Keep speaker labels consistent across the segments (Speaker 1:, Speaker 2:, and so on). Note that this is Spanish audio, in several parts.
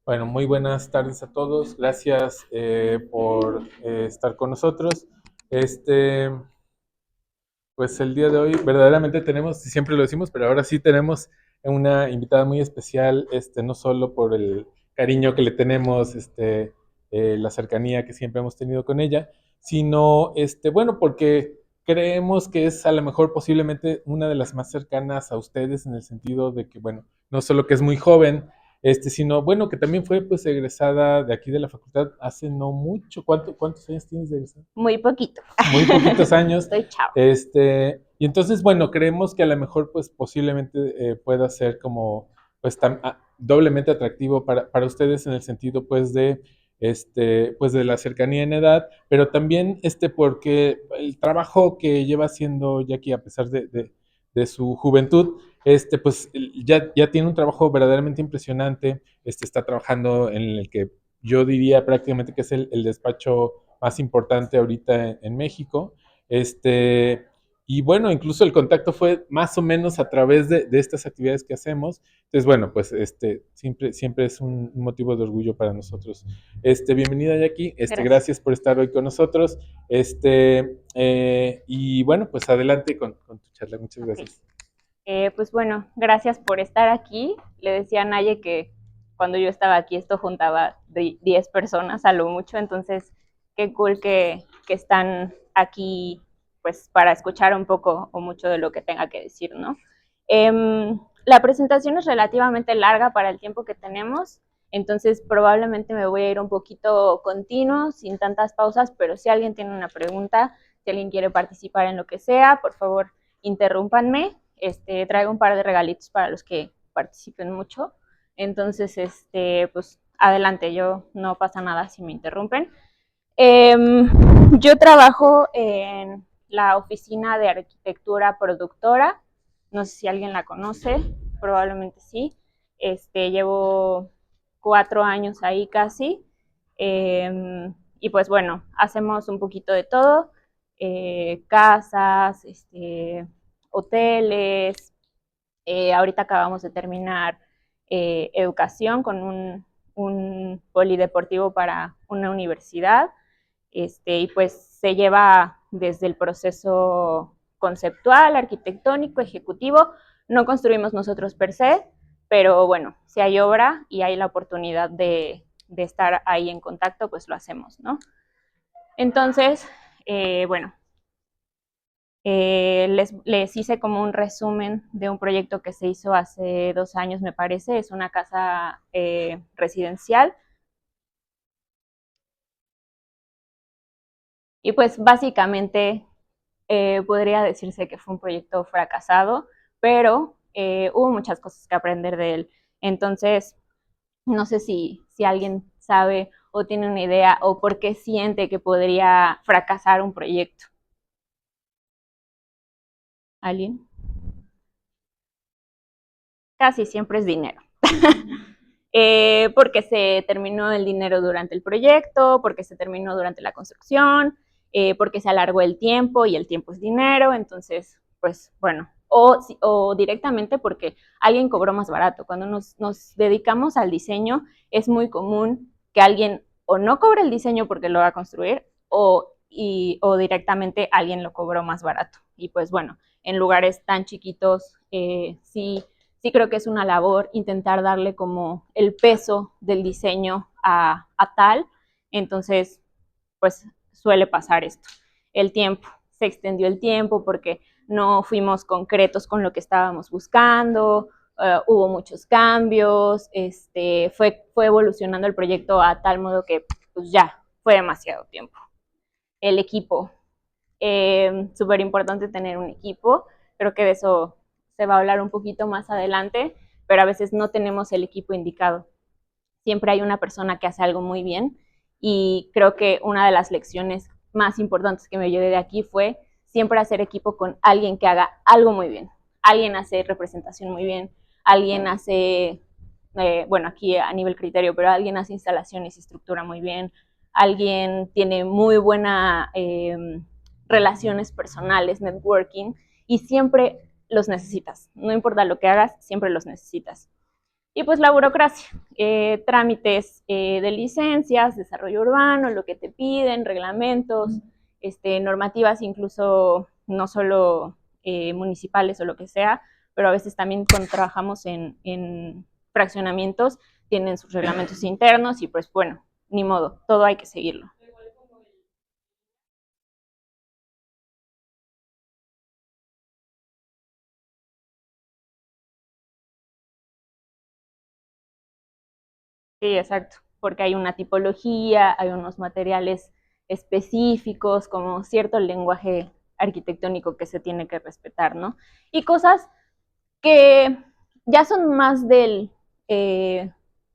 Speaker 1: Bueno, muy buenas tardes a todos. Gracias por estar con nosotros. Este, pues el día de hoy verdaderamente tenemos, y siempre lo decimos, pero ahora sí tenemos una invitada muy especial, no solo por el cariño que le tenemos, la cercanía que siempre hemos tenido con ella, sino, bueno, porque creemos que es a lo mejor posiblemente una de las más cercanas a ustedes en el sentido de que, bueno, no solo que es muy joven, sino, bueno, que también fue pues egresada de aquí de la facultad hace no mucho. ¿Cuántos años tienes de egresada?
Speaker 2: Muy poquito.
Speaker 1: Muy poquitos años.
Speaker 2: Estoy chao.
Speaker 1: Y entonces, bueno, creemos que a lo mejor, pues posiblemente pueda ser como, pues, doblemente atractivo para ustedes en el sentido, pues, pues, de la cercanía en edad, pero también, porque el trabajo que lleva haciendo Jackie, a pesar de su juventud, pues, ya tiene un trabajo verdaderamente impresionante. Está trabajando en el que yo diría prácticamente que es el despacho más importante ahorita en México. Este, y bueno, incluso el contacto fue más o menos a través de estas actividades que hacemos. Entonces, bueno, pues siempre es un motivo de orgullo para nosotros. Bienvenida, Jackie.
Speaker 2: Gracias.
Speaker 1: Gracias por estar hoy con nosotros. Y bueno, pues adelante con tu charla. Muchas
Speaker 2: Ok.
Speaker 1: gracias.
Speaker 2: Pues bueno, gracias por estar aquí. Le decía a Naye que cuando yo estaba aquí esto juntaba 10 personas a lo mucho, entonces qué cool que están aquí pues para escuchar un poco o mucho de lo que tenga que decir, ¿no? La presentación es relativamente larga para el tiempo que tenemos, entonces probablemente me voy a ir un poquito continuo, sin tantas pausas, pero si alguien tiene una pregunta, si alguien quiere participar en lo que sea, por favor, interrúmpanme. Traigo un par de regalitos para los que participen mucho. Entonces, pues adelante, no pasa nada si me interrumpen. Eh, yo trabajo en la oficina de arquitectura productora. No sé si alguien la conoce, probablemente sí. Llevo 4 años ahí casi. Y pues bueno, hacemos un poquito de todo. Casas, hoteles. Ahorita acabamos de terminar educación con un polideportivo para una universidad. Y pues se lleva desde el proceso conceptual, arquitectónico, ejecutivo. No construimos nosotros per se, pero bueno, si hay obra y hay la oportunidad de estar ahí en contacto, pues lo hacemos, ¿no? Entonces, bueno, les hice como un resumen de un proyecto que se hizo hace 2 años, me parece. Es una casa residencial. Y pues básicamente podría decirse que fue un proyecto fracasado, pero hubo muchas cosas que aprender de él. Entonces, no sé si alguien sabe o tiene una idea o por qué siente que podría fracasar un proyecto. ¿Alguien? Casi siempre es dinero. Porque se terminó el dinero durante el proyecto, porque se terminó durante la construcción, porque se alargó el tiempo y el tiempo es dinero. Entonces, pues bueno, o directamente porque alguien cobró más barato. Cuando nos dedicamos al diseño, es muy común que alguien o no cobre el diseño porque lo va a construir o directamente alguien lo cobró más barato. Y pues bueno, en lugares tan chiquitos, sí creo que es una labor intentar darle como el peso del diseño a tal. Entonces, pues suele pasar esto. El tiempo, se extendió el tiempo porque no fuimos concretos con lo que estábamos buscando. Hubo muchos cambios. Fue evolucionando el proyecto a tal modo que pues ya fue demasiado tiempo. El equipo, súper importante tener un equipo. Creo que de eso se va a hablar un poquito más adelante, pero a veces no tenemos el equipo indicado. Siempre hay una persona que hace algo muy bien y creo que una de las lecciones más importantes que me llevé de aquí fue siempre hacer equipo con alguien que haga algo muy bien. Alguien hace representación muy bien, alguien hace, bueno, aquí a nivel criterio, pero alguien hace instalaciones y estructura muy bien, alguien tiene muy buena relaciones personales, networking, y siempre los necesitas. No importa lo que hagas, siempre los necesitas. Y pues la burocracia, trámites de licencias, desarrollo urbano, lo que te piden, reglamentos, normativas incluso no solo municipales o lo que sea, pero a veces también cuando trabajamos en fraccionamientos tienen sus reglamentos internos y pues bueno, ni modo, todo hay que seguirlo. Sí, exacto, porque hay una tipología, hay unos materiales específicos, como cierto lenguaje arquitectónico que se tiene que respetar, ¿no? Y cosas que ya son más del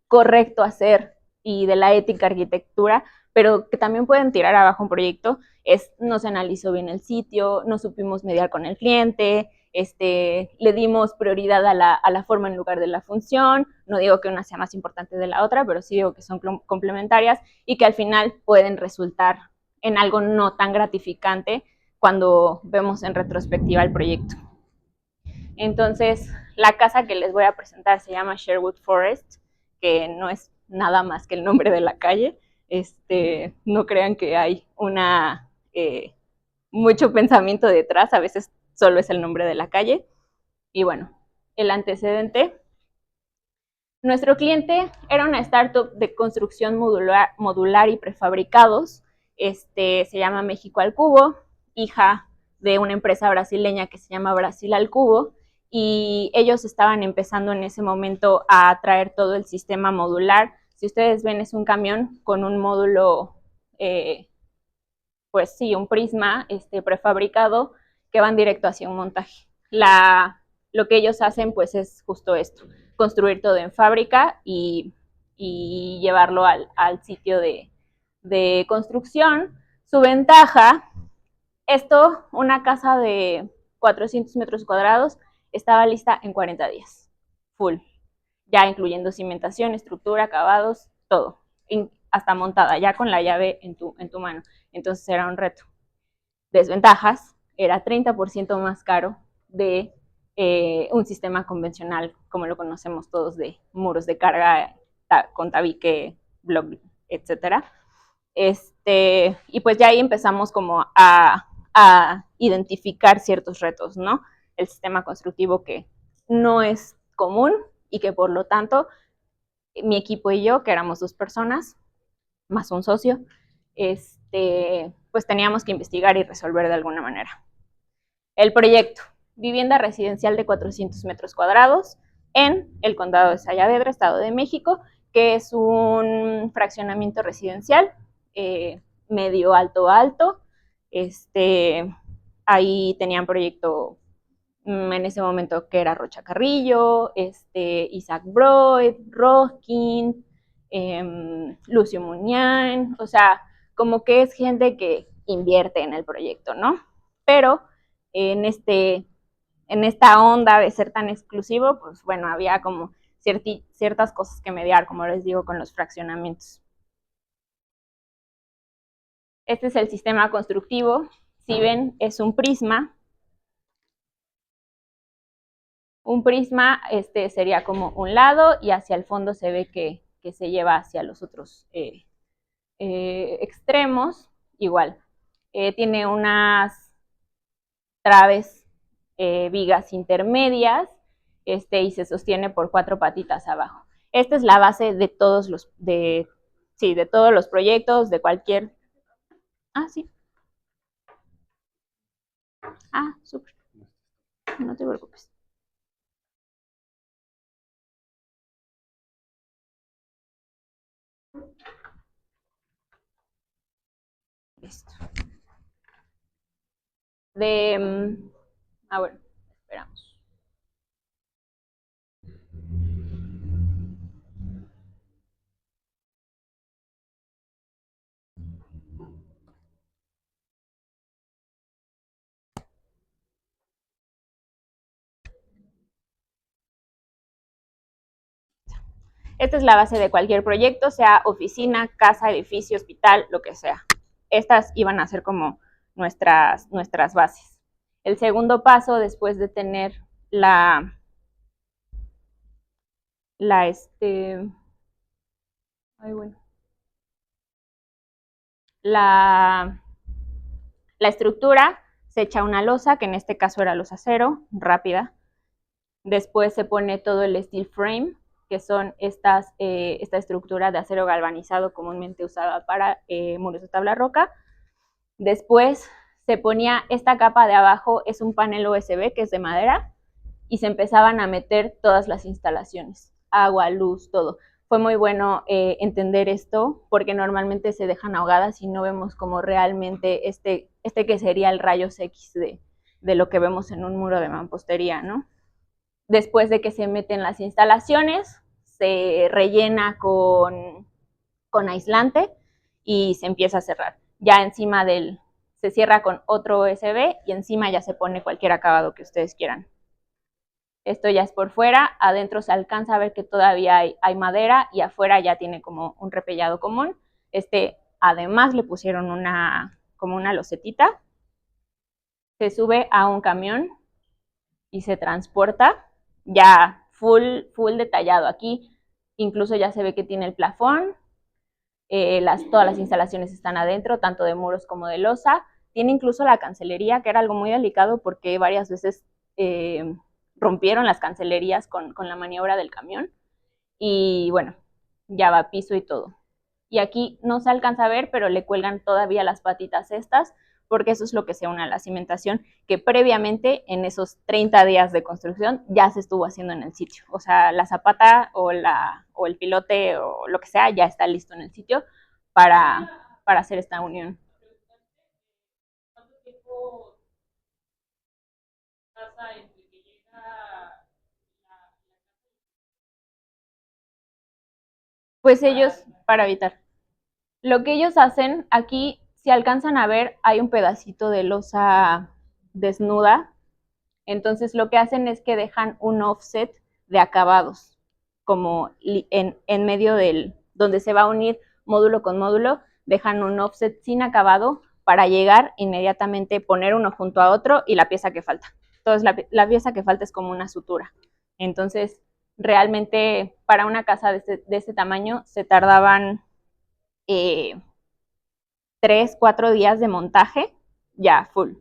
Speaker 2: correcto hacer y de la ética arquitectura, pero que también pueden tirar abajo un proyecto, es no se analizó bien el sitio, no supimos mediar con el cliente, le dimos prioridad a la forma en lugar de la función, no digo que una sea más importante de la otra, pero sí digo que son complementarias y que al final pueden resultar en algo no tan gratificante cuando vemos en retrospectiva el proyecto. Entonces, la casa que les voy a presentar se llama Sherwood Forest, que no es nada más que el nombre de la calle. No crean que hay mucho pensamiento detrás, a veces solo es el nombre de la calle. Y bueno, el antecedente. Nuestro cliente era una startup de construcción modular y prefabricados. Se llama México al Cubo, hija de una empresa brasileña que se llama Brasil al Cubo, y ellos estaban empezando en ese momento a traer todo el sistema modular. Si ustedes ven, es un camión con un módulo, pues sí, un prisma prefabricado que van directo hacia un montaje. Lo que ellos hacen pues es justo esto, construir todo en fábrica y llevarlo al sitio de construcción. Su ventaja, una casa de 400 metros cuadrados estaba lista en 40 días, full, ya incluyendo cimentación, estructura, acabados, todo, hasta montada, ya con la llave en tu mano. Entonces era un reto. Desventajas, era 30% más caro de un sistema convencional, como lo conocemos todos, de muros de carga con tabique, block, etcétera. Y pues ya ahí empezamos como a identificar ciertos retos, ¿no? El sistema constructivo que no es común y que por lo tanto mi equipo y yo, que éramos 2 personas, más un socio, pues teníamos que investigar y resolver de alguna manera. El proyecto, vivienda residencial de 400 metros cuadrados en el condado de Sayavedra, Estado de México, que es un fraccionamiento residencial medio alto alto. Ahí tenían proyecto en ese momento que era Rocha Carrillo, Isaac Broid, Roskin, Lucio Muñán, o sea, como que es gente que invierte en el proyecto, ¿no? Pero en, en esta onda de ser tan exclusivo, pues bueno, había como ciertas cosas que mediar, como les digo, con los fraccionamientos. Este es el sistema constructivo. Si ven, es un prisma. Un prisma sería como un lado y hacia el fondo se ve que se lleva hacia los otros extremos. Igual, tiene unas traves, vigas intermedias, y se sostiene por 4 patitas abajo. Esta es la base de todos de todos los proyectos, de cualquier. Ah, sí. Ah, súper. No te preocupes. Listo. Bueno, esperamos. Esta es la base de cualquier proyecto, sea oficina, casa, edificio, hospital, lo que sea. Estas iban a ser como nuestras bases. El segundo paso, después de tener la, este, ay, bueno, la, la estructura, se echa una losa, que en este caso era losa cero, rápida. Después se pone todo el steel frame, que son esta estructura de acero galvanizado comúnmente usada para muros de tabla roca. Después se ponía esta capa de abajo, es un panel USB que es de madera, y se empezaban a meter todas las instalaciones, agua, luz, todo. Fue muy bueno entender esto porque normalmente se dejan ahogadas y no vemos como realmente que sería el rayos X de lo que vemos en un muro de mampostería, ¿no? Después de que se meten las instalaciones, se rellena con aislante y se empieza a cerrar. Ya encima se cierra con otro USB y encima ya se pone cualquier acabado que ustedes quieran. Esto ya es por fuera, adentro se alcanza a ver que todavía hay madera y afuera ya tiene como un repellado común. Además le pusieron como una losetita, se sube a un camión y se transporta ya full detallado. Aquí incluso ya se ve que tiene el plafón, todas las instalaciones están adentro, tanto de muros como de losa. Tiene incluso la cancelería, que era algo muy delicado porque varias veces rompieron las cancelerías con la maniobra del camión. Y bueno, ya va piso y todo. Y aquí no se alcanza a ver, pero le cuelgan todavía las patitas estas, porque eso es lo que se une a la cimentación, que previamente en esos 30 días de construcción ya se estuvo haciendo en el sitio. O sea, la zapata o el pilote o lo que sea ya está listo en el sitio para hacer esta unión. Pues ellos, para evitar. Lo que ellos hacen aquí, si alcanzan a ver, hay un pedacito de losa desnuda. Entonces lo que hacen es que dejan un offset de acabados, como en medio donde se va a unir módulo con módulo, dejan un offset sin acabado para llegar inmediatamente, poner uno junto a otro y la pieza que falta. Entonces la pieza que falta es como una sutura. Entonces realmente para una casa de este tamaño se tardaban 3, 4 días de montaje, ya full.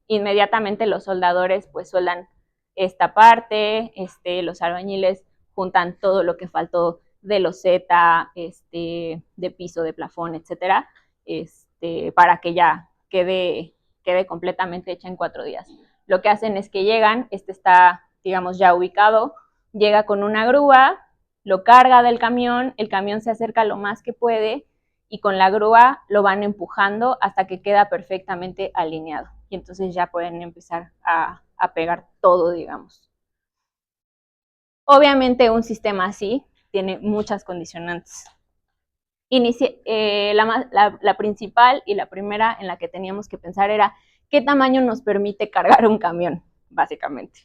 Speaker 2: Inmediatamente los soldadores pues sueldan esta parte, los albañiles juntan todo lo que faltó de loseta, de piso, de plafón, etcétera, para que ya quede completamente hecha en 4 días. Lo que hacen es que llegan, está, digamos, ya ubicado, llega con una grúa, lo carga del camión, el camión se acerca lo más que puede y con la grúa lo van empujando hasta que queda perfectamente alineado. Y entonces ya pueden empezar a pegar todo, digamos. Obviamente un sistema así tiene muchas condicionantes. La principal y la primera en la que teníamos que pensar era qué tamaño nos permite cargar un camión, básicamente.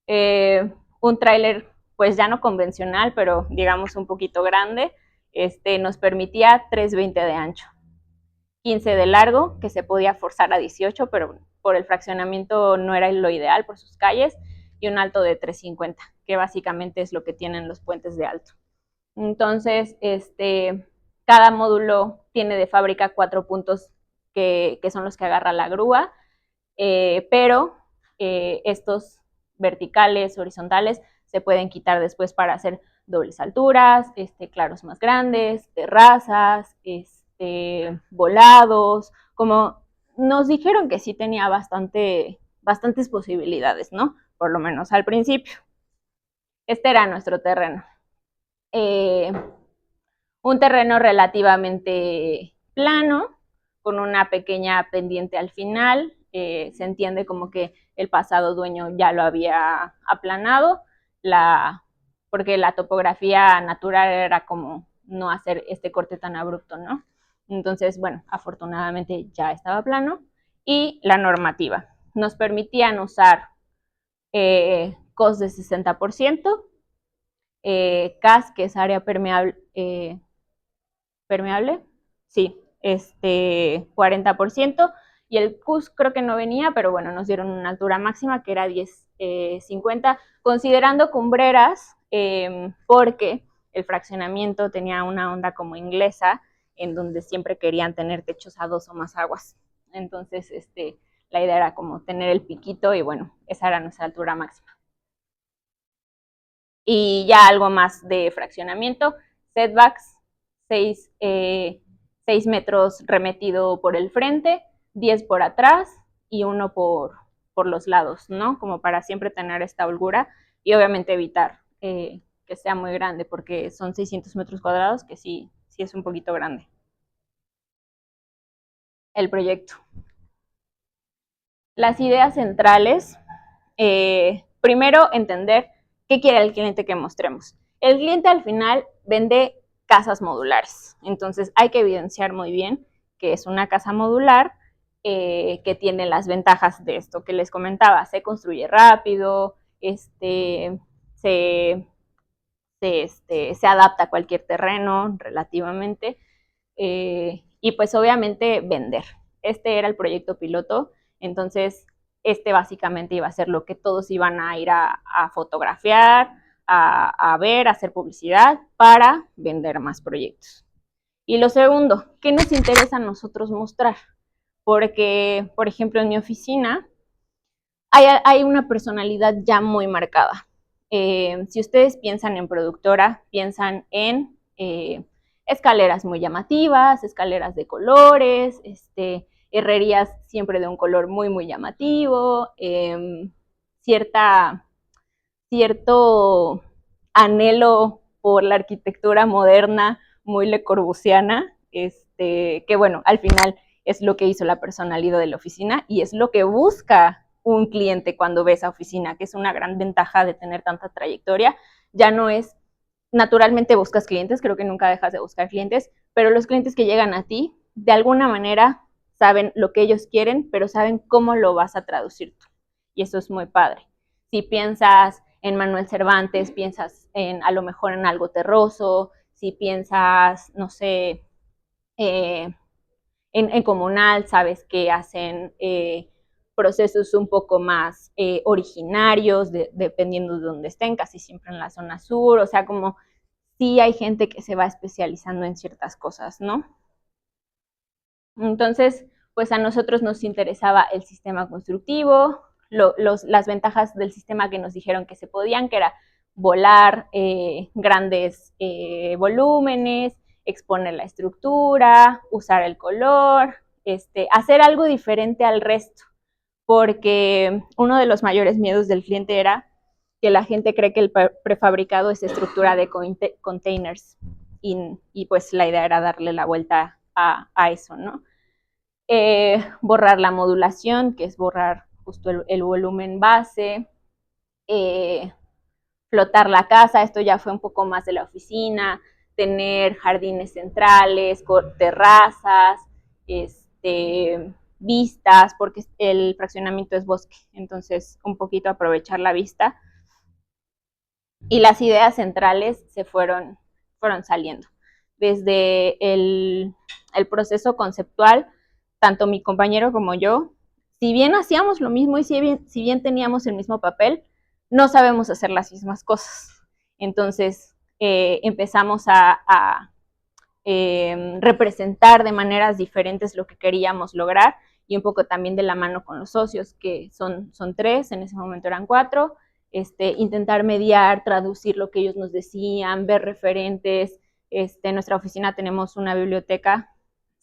Speaker 2: Un tráiler, pues ya no convencional, pero digamos un poquito grande, nos permitía 320 de ancho, 15 de largo, que se podía forzar a 18, pero por el fraccionamiento no era lo ideal por sus calles, y un alto de 350, que básicamente es lo que tienen los puentes de alto. Entonces, cada módulo tiene de fábrica 4 puntos que son los que agarra la grúa, pero estos verticales, horizontales, se pueden quitar después para hacer dobles alturas, claros más grandes, terrazas, volados, como nos dijeron que sí tenía bastantes posibilidades, ¿no? Por lo menos al principio. Este era nuestro terreno. Un terreno relativamente plano, con una pequeña pendiente al final. Se entiende como que el pasado dueño ya lo había aplanado, porque la topografía natural era como no hacer este corte tan abrupto, ¿no? Entonces, bueno, afortunadamente ya estaba plano. Y la normativa. Nos permitían usar COS de 60%, CAS, que es área permeable, sí, 40%, y el CUS creo que no venía, pero bueno, nos dieron una altura máxima que era 10,50, considerando cumbreras, porque el fraccionamiento tenía una onda como inglesa, en donde siempre querían tener techos a 2 o más aguas. Entonces, la idea era como tener el piquito y bueno, esa era nuestra altura máxima. Y ya algo más de fraccionamiento, setbacks, 6 metros remetido por el frente, 10 por atrás y 1 por los lados, ¿no? Como para siempre tener esta holgura y obviamente evitar que sea muy grande, porque son 600 metros cuadrados, que sí es un poquito grande. El proyecto. Las ideas centrales, primero entender qué quiere el cliente que mostremos. El cliente al final vende casas modulares, entonces hay que evidenciar muy bien que es una casa modular, que tiene las ventajas de esto que les comentaba: se construye rápido, se adapta a cualquier terreno relativamente, y pues obviamente vender. Este era el proyecto piloto, entonces básicamente iba a ser lo que todos iban a ir a fotografiar, a ver, a hacer publicidad para vender más proyectos. Y lo segundo, ¿qué nos interesa a nosotros mostrar? Porque, por ejemplo, en mi oficina hay una personalidad ya muy marcada. Si ustedes piensan en productora, piensan en escaleras muy llamativas, escaleras de colores, herrerías siempre de un color muy, muy llamativo, cierto anhelo por la arquitectura moderna, muy Le Corbusiana, que bueno, al final es lo que hizo la personalidad de la oficina y es lo que busca un cliente cuando ve esa oficina, que es una gran ventaja de tener tanta trayectoria. Ya no es, naturalmente buscas clientes, creo que nunca dejas de buscar clientes, pero los clientes que llegan a ti, de alguna manera saben lo que ellos quieren, pero saben cómo lo vas a traducir tú. Y eso es muy padre. Si piensas en Manuel Cervantes, piensas a lo mejor en algo terroso. Si piensas, no sé, en Comunal, sabes que hacen procesos un poco más originarios, dependiendo de dónde estén, casi siempre en la zona sur. O sea, como sí hay gente que se va especializando en ciertas cosas, ¿no? Entonces, pues a nosotros nos interesaba el sistema constructivo, las ventajas del sistema que nos dijeron que se podían, que era volar grandes volúmenes, exponer la estructura, usar el color, hacer algo diferente al resto, porque uno de los mayores miedos del cliente era que la gente cree que el prefabricado es estructura de containers, y pues la idea era darle la vuelta a eso, ¿no? Borrar la modulación, que es borrar justo el volumen base, flotar la casa, esto ya fue un poco más de la oficina, tener jardines centrales, terrazas, vistas, porque el fraccionamiento es bosque, entonces un poquito aprovechar la vista. Y las ideas centrales se fueron saliendo. Desde el proceso conceptual, tanto mi compañero como yo, si bien hacíamos lo mismo y si bien teníamos el mismo papel, no sabemos hacer las mismas cosas. Entonces empezamos a representar de maneras diferentes lo que queríamos lograr, y un poco también de la mano con los socios, que son 3, en ese momento eran 4, intentar mediar, traducir lo que ellos nos decían, ver referentes. En nuestra oficina tenemos una biblioteca,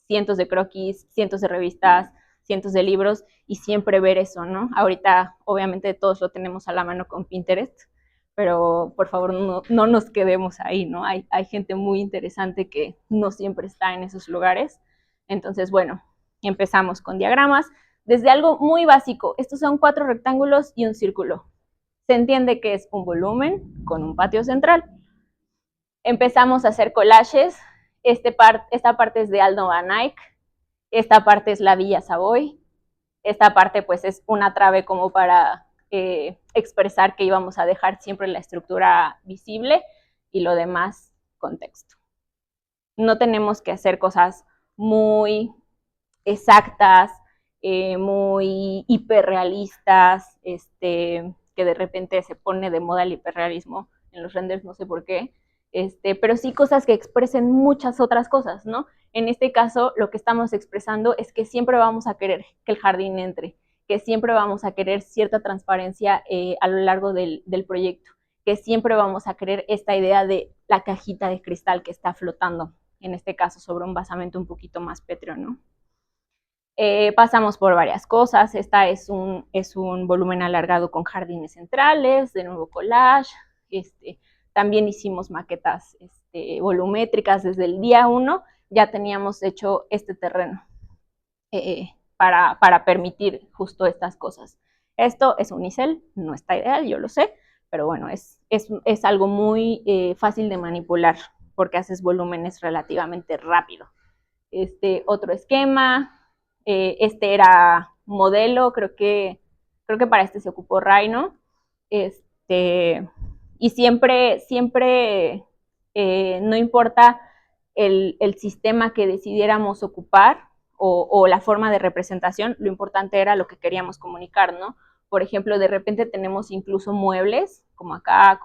Speaker 2: cientos de croquis, cientos de revistas, cientos de libros, y siempre ver eso, ¿no? Ahorita obviamente todos lo tenemos a la mano con Pinterest, pero por favor no nos quedemos ahí, ¿no? Hay gente muy interesante que no siempre está en esos lugares. Entonces, bueno, empezamos con diagramas, desde algo muy básico. Estos son 4 rectángulos y un círculo. Se entiende que es un volumen con un patio central. Empezamos a hacer collages. Esta parte es de Aldo Van Eyck, esta parte es la Villa Savoy, esta parte pues es una trave como para expresar que íbamos a dejar siempre la estructura visible, y lo demás, contexto. No tenemos que hacer cosas muy exactas, muy hiperrealistas, que de repente se pone de moda el hiperrealismo en los renders, no sé por qué, pero sí cosas que expresen muchas otras cosas, ¿no? En este caso, lo que estamos expresando es que siempre vamos a querer que el jardín entre, que siempre vamos a querer cierta transparencia a lo largo del proyecto, que siempre vamos a querer esta idea de la cajita de cristal que está flotando, en este caso sobre un basamento un poquito más pétreo, ¿no? Pasamos por varias cosas. Esta es un volumen alargado con jardines centrales, de nuevo collage. También hicimos maquetas volumétricas desde el día 1. Ya teníamos hecho este terreno para permitir justo estas cosas. Esto es unicel, no está ideal, yo lo sé, pero bueno, es algo muy fácil de manipular porque haces volúmenes relativamente rápido. Otro esquema, era modelo, creo que para este se ocupó Rhino, y siempre no importa el sistema que decidiéramos ocupar o la forma de representación, lo importante era lo que queríamos comunicar, ¿no? Por ejemplo, de repente tenemos incluso muebles, como acá,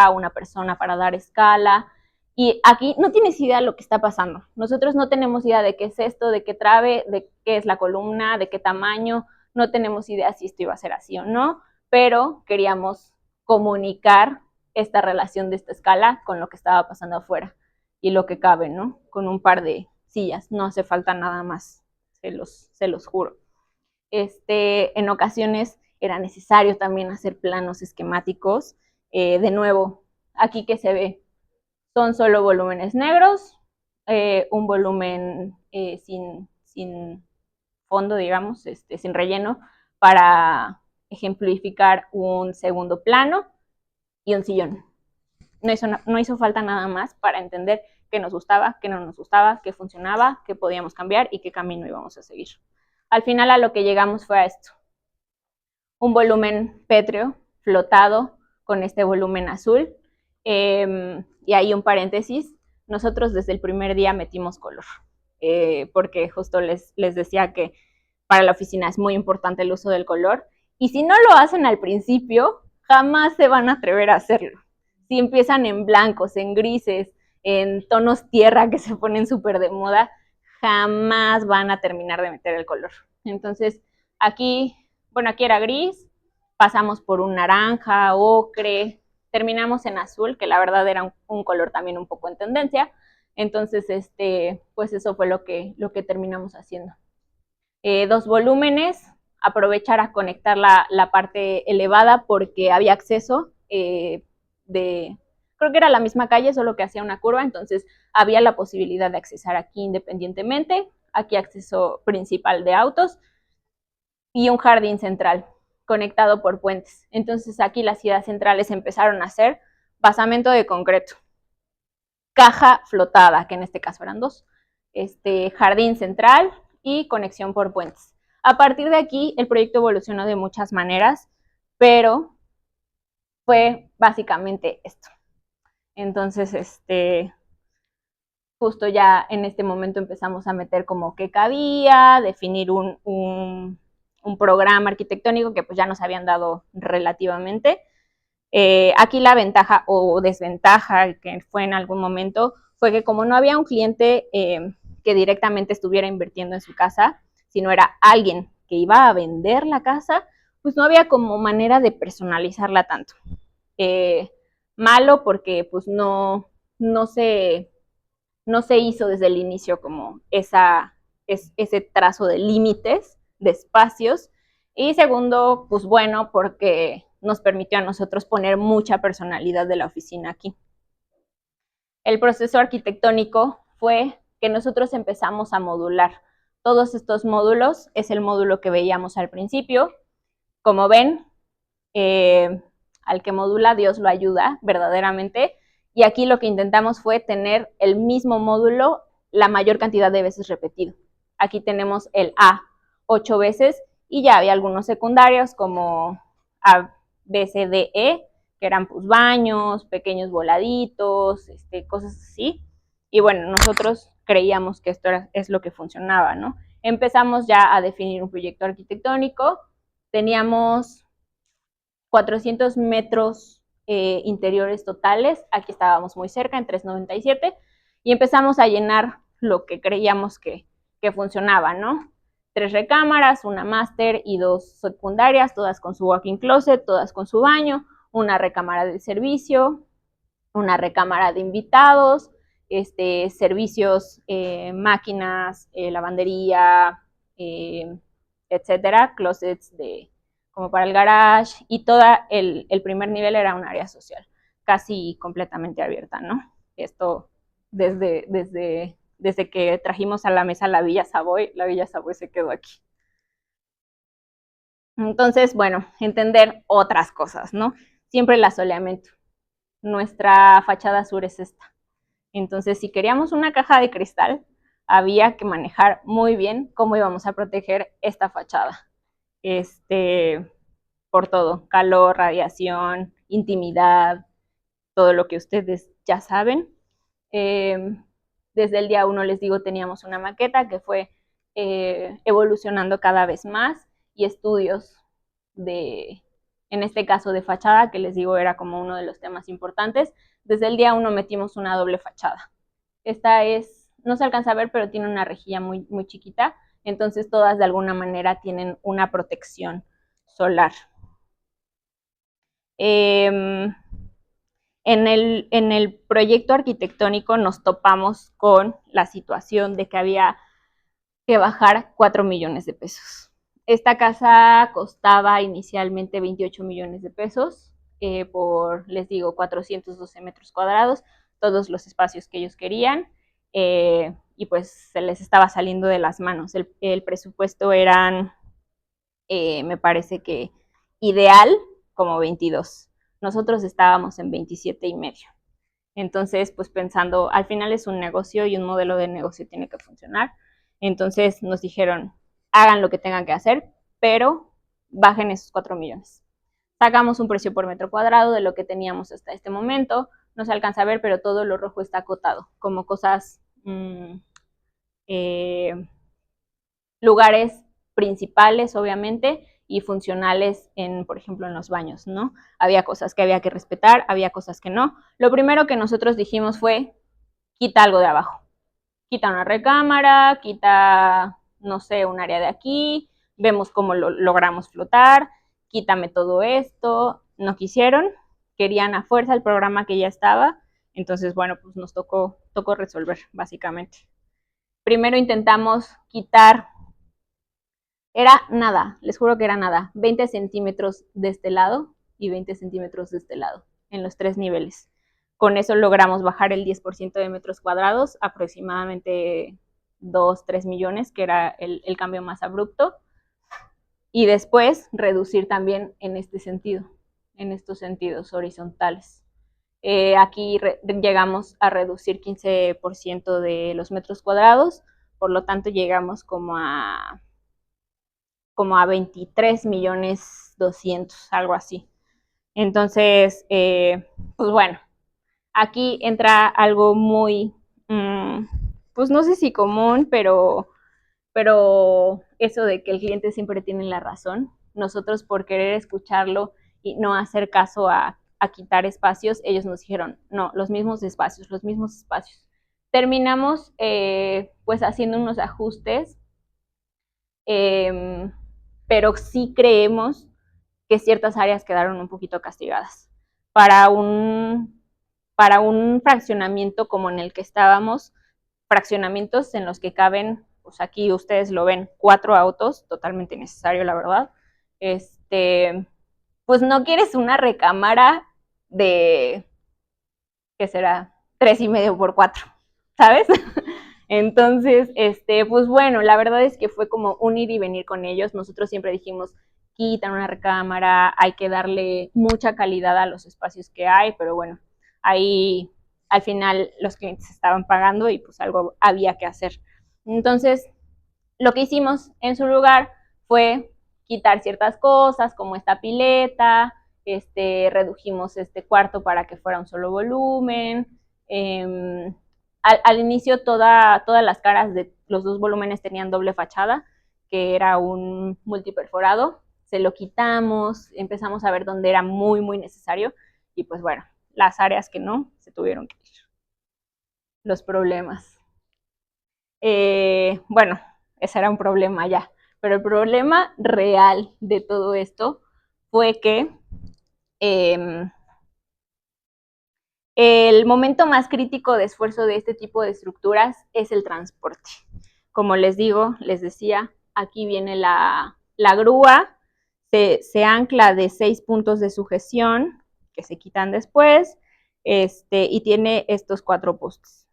Speaker 2: una persona para dar escala, y aquí no tienes idea de lo que está pasando. Nosotros no tenemos idea de qué es esto, de qué trabe, de qué es la columna, de qué tamaño, no tenemos idea si esto iba a ser así o no, pero queríamos comunicar esta relación de esta escala con lo que estaba pasando afuera y lo que cabe, ¿no? Con un par de sillas, no hace falta nada más, se los juro. En ocasiones era necesario también hacer planos esquemáticos. De nuevo, aquí que se ve, son solo volúmenes negros, un volumen sin fondo, digamos, sin relleno, para ejemplificar un segundo plano y un sillón. No hizo falta nada más para entender qué nos gustaba, qué no nos gustaba, qué funcionaba, qué podíamos cambiar y qué camino íbamos a seguir. Al final a lo que llegamos fue a esto. Un volumen pétreo, flotado, con este volumen azul. Y ahí un paréntesis, nosotros desde el primer día metimos color, porque justo les decía que para la oficina es muy importante el uso del color, y si no lo hacen al principio, jamás se van a atrever a hacerlo. Si empiezan en blancos, en grises, en tonos tierra que se ponen súper de moda, jamás van a terminar de meter el color. Entonces, aquí era gris, pasamos por un naranja, ocre, terminamos en azul, que la verdad era un color también un poco en tendencia. Entonces, pues eso fue lo que terminamos haciendo. 2 volúmenes, aprovechar a conectar la parte elevada porque había acceso creo que era la misma calle, solo que hacía una curva, entonces había la posibilidad de accesar aquí independientemente, aquí acceso principal de autos y un jardín central conectado por puentes. Entonces aquí las ciudades centrales empezaron a hacer basamento de concreto, caja flotada, que en este caso eran 2, jardín central y conexión por puentes. A partir de aquí, el proyecto evolucionó de muchas maneras, pero fue básicamente esto. Entonces, justo ya en este momento empezamos a meter como qué cabía, definir un programa arquitectónico que pues ya nos habían dado relativamente. Aquí la ventaja o desventaja que fue en algún momento fue que como no había un cliente que directamente estuviera invirtiendo en su casa, sino era alguien que iba a vender la casa, pues no había como manera de personalizarla tanto. Malo porque pues no se hizo desde el inicio como ese trazo de límites, de espacios. Y segundo, pues bueno, porque nos permitió a nosotros poner mucha personalidad de la oficina aquí. El proceso arquitectónico fue que nosotros empezamos a modular. Todos estos módulos es el módulo que veíamos al principio. Como ven, al que modula Dios lo ayuda verdaderamente. Y aquí lo que intentamos fue tener el mismo módulo la mayor cantidad de veces repetido. Aquí tenemos el A 8 veces y ya había algunos secundarios como A, B, C, D, E, que eran pues baños, pequeños voladitos, cosas así. Y bueno, nosotros creíamos que esto es lo que funcionaba, ¿no? empezamos ya a definir un proyecto arquitectónico. Teníamos 400 metros interiores totales, aquí estábamos muy cerca, en 397, y empezamos a llenar lo que creíamos que funcionaba, ¿no? 3 recámaras, una máster y 2 secundarias, todas con su walk-in closet, todas con su baño, una recámara de servicio, una recámara de invitados, servicios, máquinas, lavandería, etcétera, closets como para el garage, y todo el primer nivel era un área social, casi completamente abierta, ¿no? Esto desde que trajimos a la mesa la Villa Savoy se quedó aquí. Entonces, bueno, entender otras cosas, ¿no? Siempre el asoleamiento. Nuestra fachada sur es esta. Entonces, si queríamos una caja de cristal, había que manejar muy bien cómo íbamos a proteger esta fachada. Por todo, calor, radiación, intimidad, todo lo que ustedes ya saben. Desde el día 1, les digo, teníamos una maqueta que fue evolucionando cada vez más, y estudios en este caso de fachada, que les digo era como uno de los temas importantes. Desde el día 1 metimos una doble fachada. Esta no se alcanza a ver, pero tiene una rejilla muy, muy chiquita, entonces todas de alguna manera tienen una protección solar. En el proyecto arquitectónico nos topamos con la situación de que había que bajar 4 millones de pesos. Esta casa costaba inicialmente 28 millones de pesos por, les digo, 412 metros cuadrados, todos los espacios que ellos querían, y pues se les estaba saliendo de las manos. El presupuesto eran, me parece que ideal, como 22. Nosotros estábamos en 27 y medio. Entonces, pues pensando, al final es un negocio y un modelo de negocio tiene que funcionar. Entonces nos dijeron, hagan lo que tengan que hacer, pero bajen esos 4 millones. Sacamos un precio por metro cuadrado de lo que teníamos hasta este momento. No se alcanza a ver, pero todo lo rojo está acotado, como cosas, lugares principales, obviamente, y funcionales, por ejemplo, en los baños, ¿no? Había cosas que había que respetar, había cosas que no. Lo primero que nosotros dijimos fue, quita algo de abajo. Quita una recámara, quita, no sé, un área de aquí, vemos cómo lo logramos flotar, quítame todo esto. No quisieron, querían a fuerza el programa que ya estaba, entonces, bueno, pues nos tocó resolver, básicamente. Primero intentamos quitar, era nada, les juro que era nada, 20 centímetros de este lado y 20 centímetros de este lado, en los 3 niveles. Con eso logramos bajar el 10% de metros cuadrados, aproximadamente 2, 3 millones, que era el cambio más abrupto. Y después reducir también en este sentido, en estos sentidos horizontales. Aquí llegamos a reducir 15% de los metros cuadrados, por lo tanto llegamos como a 23 millones 200, algo así. Entonces, pues bueno, aquí entra algo muy, pues no sé si común, pero eso de que el cliente siempre tiene la razón. Nosotros, por querer escucharlo y no hacer caso a quitar espacios, ellos nos dijeron, no, los mismos espacios. Terminamos pues haciendo unos ajustes, pero sí creemos que ciertas áreas quedaron un poquito castigadas. Para un fraccionamiento como en el que estábamos, fraccionamientos en los que caben, pues aquí ustedes lo ven, 4 autos, totalmente necesario, la verdad. Pues no quieres una recámara de, ¿qué será? 3,5 por 4, ¿sabes? Entonces, pues bueno, la verdad es que fue como un ir y venir con ellos. Nosotros siempre dijimos, quitan una recámara, hay que darle mucha calidad a los espacios que hay, pero bueno, ahí al final los clientes estaban pagando y pues algo había que hacer. Entonces, lo que hicimos en su lugar fue quitar ciertas cosas, como esta pileta, redujimos este cuarto para que fuera un solo volumen. Al inicio todas las caras los dos volúmenes tenían doble fachada, que era un multiperforado. Se lo quitamos, empezamos a ver dónde era muy, muy necesario y pues bueno, las áreas que no, se tuvieron que ir. Los problemas. Bueno, ese era un problema ya, pero el problema real de todo esto fue que el momento más crítico de esfuerzo de este tipo de estructuras es el transporte. Como les digo, les decía, aquí viene la grúa, se ancla de 6 puntos de sujeción que se quitan después, y tiene estos 4 postes.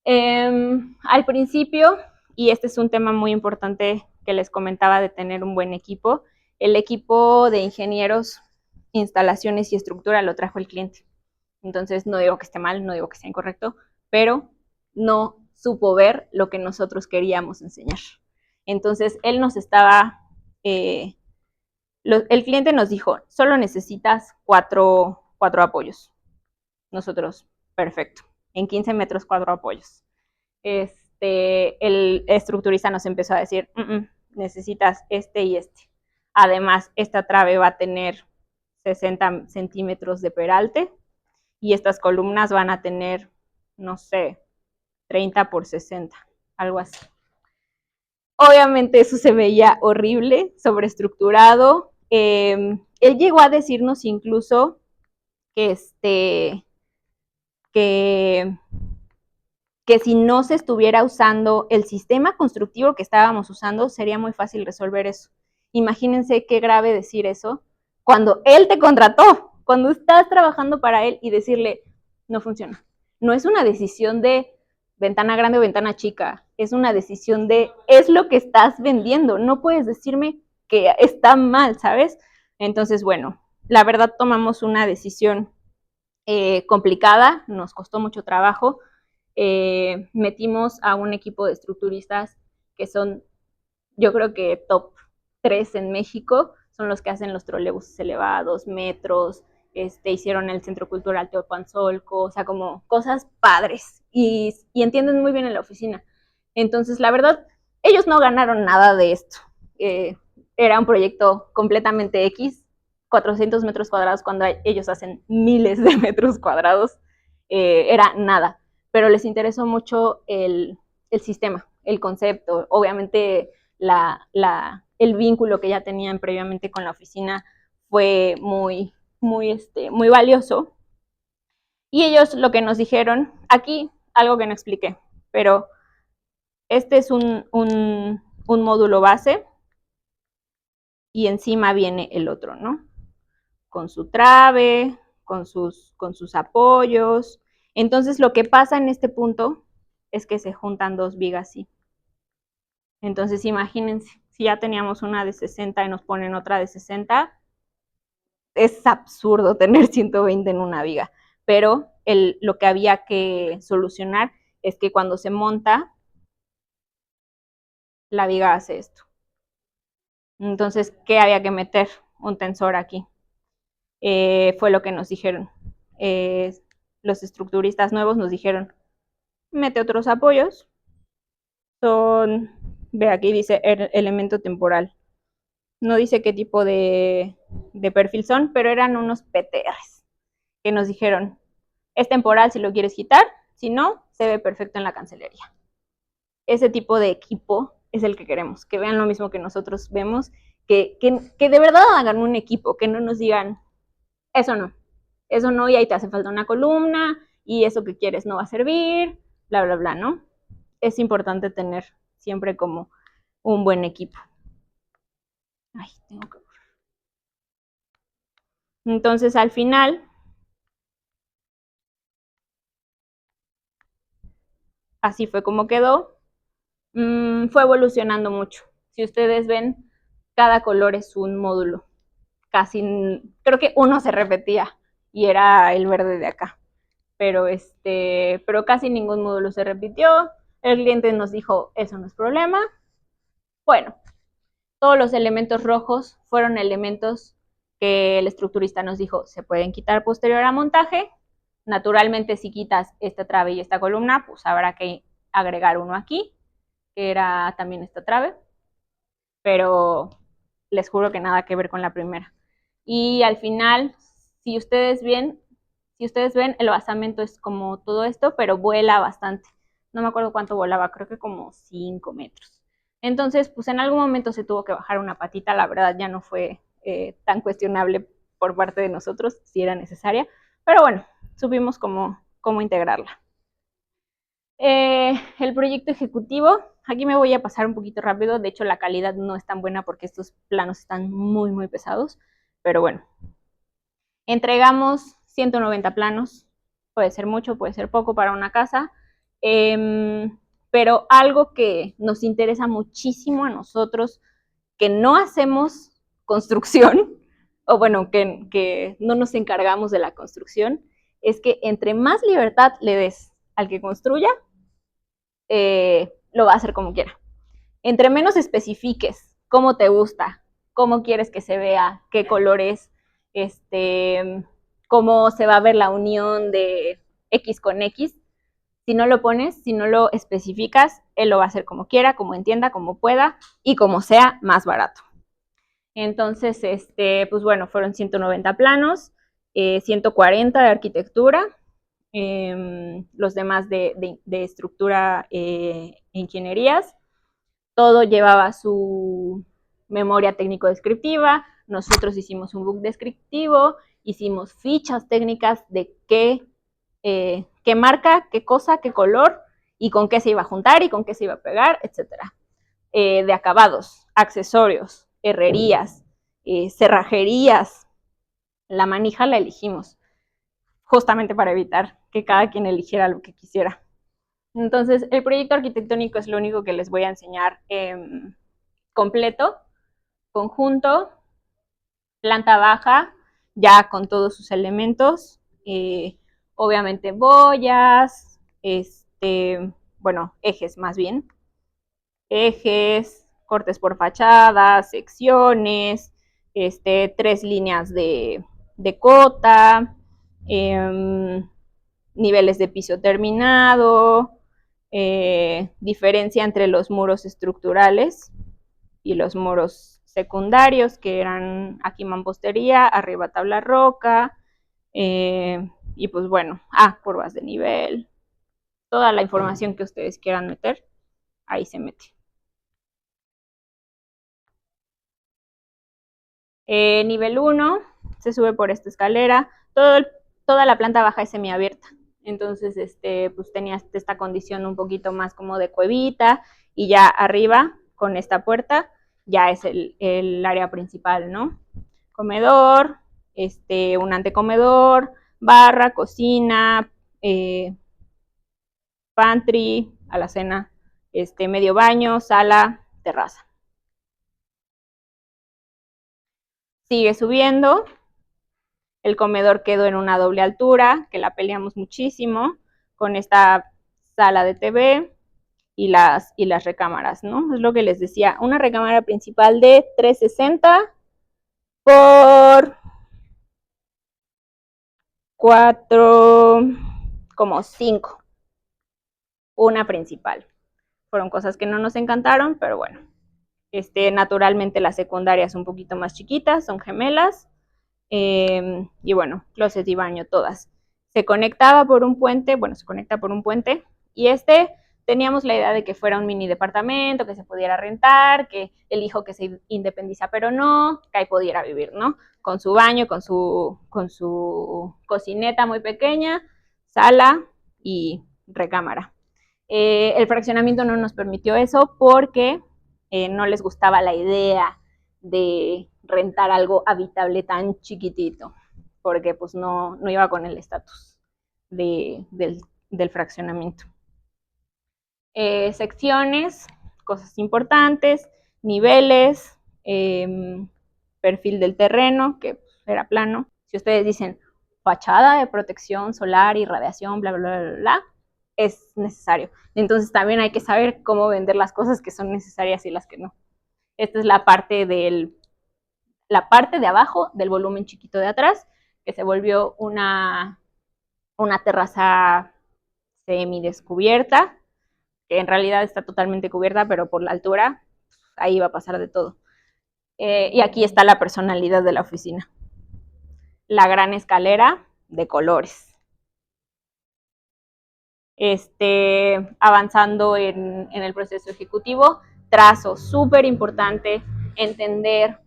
Speaker 2: Al principio, y este es un tema muy importante que les comentaba de tener un buen equipo, el equipo de ingenieros, instalaciones y estructura lo trajo el cliente. Entonces, no digo que esté mal, no digo que sea incorrecto, pero no supo ver lo que nosotros queríamos enseñar. Entonces, él nos estaba, el cliente nos dijo, solo necesitas 4 apoyos. Nosotros, perfecto. En 15 metros, 4 apoyos. El estructurista nos empezó a decir, necesitas este y este. Además, esta trave va a tener 60 centímetros de peralte y estas columnas van a tener, no sé, 30 por 60, algo así. Obviamente eso se veía horrible, sobreestructurado. Él llegó a decirnos incluso que, que si no se estuviera usando el sistema constructivo que estábamos usando, sería muy fácil resolver eso. Imagínense qué grave decir eso cuando él te contrató, cuando estás trabajando para él y decirle, no funciona. No es una decisión de ventana grande o ventana chica, es una decisión de, es lo que estás vendiendo, no puedes decirme que está mal, ¿sabes? Entonces, bueno, la verdad tomamos una decisión complicada, nos costó mucho trabajo, metimos a un equipo de estructuristas que son, yo creo que top 3 en México, son los que hacen los trolebuses elevados, metros, hicieron el Centro Cultural Teopanzolco, o sea, como cosas padres y entienden muy bien en la oficina. Entonces, la verdad, ellos no ganaron nada de esto. Era un proyecto completamente X, 400 metros cuadrados cuando ellos hacen miles de metros cuadrados, era nada, pero les interesó mucho el sistema, el concepto, obviamente el vínculo que ya tenían previamente con la oficina fue muy, muy valioso. Y ellos lo que nos dijeron, aquí algo que no expliqué, pero este es un módulo base y encima viene el otro, ¿no? Con su trave, con sus apoyos. Entonces lo que pasa en este punto es que se juntan dos vigas así. Entonces imagínense, si ya teníamos una de 60 y nos ponen otra de 60, es absurdo tener 120 en una viga. Pero lo que había que solucionar es que cuando se monta, la viga hace esto. Entonces, ¿qué había que meter? Un tensor aquí. Fue lo que nos dijeron. Los estructuristas nuevos nos dijeron, mete otros apoyos. Son, ve aquí dice elemento temporal. No dice qué tipo de perfil son, pero eran unos PTRs que nos dijeron, es temporal si lo quieres quitar, si no, se ve perfecto en la cancelería. Ese tipo de equipo es el que queremos, que vean lo mismo que nosotros vemos, que de verdad hagan un equipo, que no nos digan, eso no, y ahí te hace falta una columna, y eso que quieres no va a servir, bla, bla, bla, ¿no? Es importante tener siempre como un buen equipo. Ay, tengo que... Entonces, al final, así fue como quedó. Fue evolucionando mucho. Si ustedes ven, cada color es un módulo. Casi, creo que uno se repetía y era el verde de acá. Pero casi ningún módulo se repitió. El cliente nos dijo, eso no es problema. Bueno, todos los elementos rojos fueron elementos que el estructurista nos dijo, se pueden quitar posterior a montaje. Naturalmente, si quitas esta trave y esta columna, pues habrá que agregar uno aquí, que era también esta trave, pero les juro que nada que ver con la primera. Y al final, si ustedes ven, el basamento es como todo esto, pero vuela bastante. No me acuerdo cuánto volaba, creo que como 5 metros. Entonces, pues en algún momento se tuvo que bajar una patita, la verdad ya no fue tan cuestionable por parte de nosotros si era necesaria, pero bueno, supimos cómo integrarla. El proyecto ejecutivo, aquí me voy a pasar un poquito rápido, de hecho la calidad no es tan buena porque estos planos están muy, muy pesados, pero bueno. Entregamos 190 planos, puede ser mucho, puede ser poco para una casa, pero algo que nos interesa muchísimo a nosotros, que no hacemos construcción, o bueno, que no nos encargamos de la construcción, es que entre más libertad le des al que construya, lo va a hacer como quiera. Entre menos especifiques cómo te gusta, cómo quieres que se vea, qué colores, cómo se va a ver la unión de X con X, si no lo pones, si no lo especificas, él lo va a hacer como quiera, como entienda, como pueda y como sea más barato. Entonces, pues bueno, fueron 190 planos, 140 de arquitectura, los demás de estructura e ingenierías. Todo llevaba su memoria técnico-descriptiva, nosotros hicimos un book descriptivo, hicimos fichas técnicas de qué marca, qué cosa, qué color y con qué se iba a juntar y con qué se iba a pegar, etcétera. De acabados, accesorios, herrerías, cerrajerías. La manija la elegimos justamente para evitar que cada quien eligiera lo que quisiera. Entonces, el proyecto arquitectónico es lo único que les voy a enseñar completo, conjunto, planta baja, ya con todos sus elementos, obviamente boyas, bueno, ejes más bien, ejes, cortes por fachada, secciones, 3 líneas de cota, niveles de piso terminado, diferencia entre los muros estructurales y los muros secundarios, que eran aquí mampostería, arriba tabla roca, y pues bueno, curvas de nivel, toda la información que ustedes quieran meter, ahí se mete. Nivel 1, se sube por esta escalera, toda la planta baja es semiabierta, entonces pues tenía esta condición un poquito más como de cuevita, y ya arriba, con esta puerta, ya es el área principal, ¿no? Comedor, un antecomedor, barra, cocina, pantry, alacena, medio baño, sala, terraza. Sigue subiendo, el comedor quedó en una doble altura, que la peleamos muchísimo, con esta sala de TV y las recámaras, ¿no? Es lo que les decía, una recámara principal de 360 por 4, como 5, una principal. Fueron cosas que no nos encantaron, pero bueno. Naturalmente las secundarias un poquito más chiquitas, son gemelas, y bueno, closet y baño todas. Se conectaba por un puente, se conecta por un puente, y teníamos la idea de que fuera un mini departamento, que se pudiera rentar, que el hijo que se independiza pero no, que ahí pudiera vivir, ¿no? Con su baño, con su cocineta muy pequeña, sala y recámara. El fraccionamiento no nos permitió eso porque no les gustaba la idea de rentar algo habitable tan chiquitito, porque pues no iba con el estatus del fraccionamiento. Secciones, cosas importantes, niveles, perfil del terreno, que era plano. Si ustedes dicen fachada de protección solar y radiación, bla, bla, bla, bla, es necesario. Entonces también hay que saber cómo vender las cosas que son necesarias y las que no. Esta es la parte de abajo del volumen chiquito de atrás, que se volvió una terraza semidescubierta, que en realidad está totalmente cubierta, pero por la altura, ahí va a pasar de todo. Y aquí está la personalidad de la oficina. La gran escalera de colores. Avanzando en el proceso ejecutivo, trazo, súper importante entender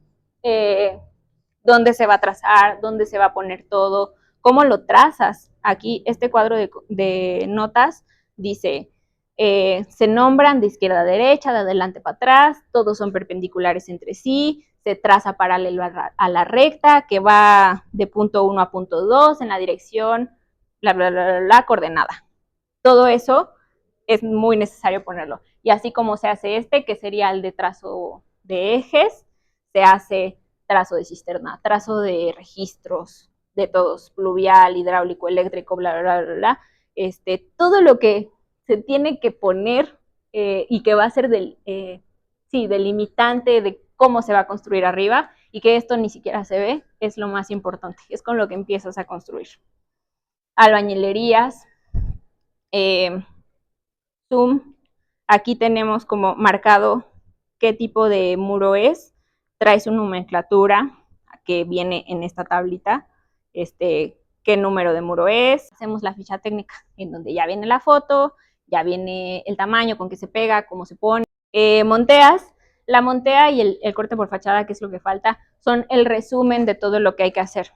Speaker 2: dónde se va a trazar, dónde se va a poner todo, cómo lo trazas. Aquí este cuadro de notas dice, se nombran de izquierda a derecha, de adelante para atrás, todos son perpendiculares entre sí, se traza paralelo a la recta que va de punto 1 a punto 2 en la dirección, la coordenada. Todo eso es muy necesario ponerlo. Y así como se hace que sería el de trazo de ejes, se hace trazo de cisterna, trazo de registros, de todos, pluvial, hidráulico, eléctrico, bla, bla, bla, bla. Todo lo que se tiene que poner y que va a ser delimitante de cómo se va a construir arriba y que esto ni siquiera se ve, es lo más importante. Es con lo que empiezas a construir. Albañilerías, Zoom. Aquí tenemos como marcado qué tipo de muro es. Trae su nomenclatura que viene en esta tablita. Qué número de muro es. Hacemos la ficha técnica en donde ya viene la foto, ya viene el tamaño con que se pega, cómo se pone. Monteas. La montea y el corte por fachada, que es lo que falta, son el resumen de todo lo que hay que hacer.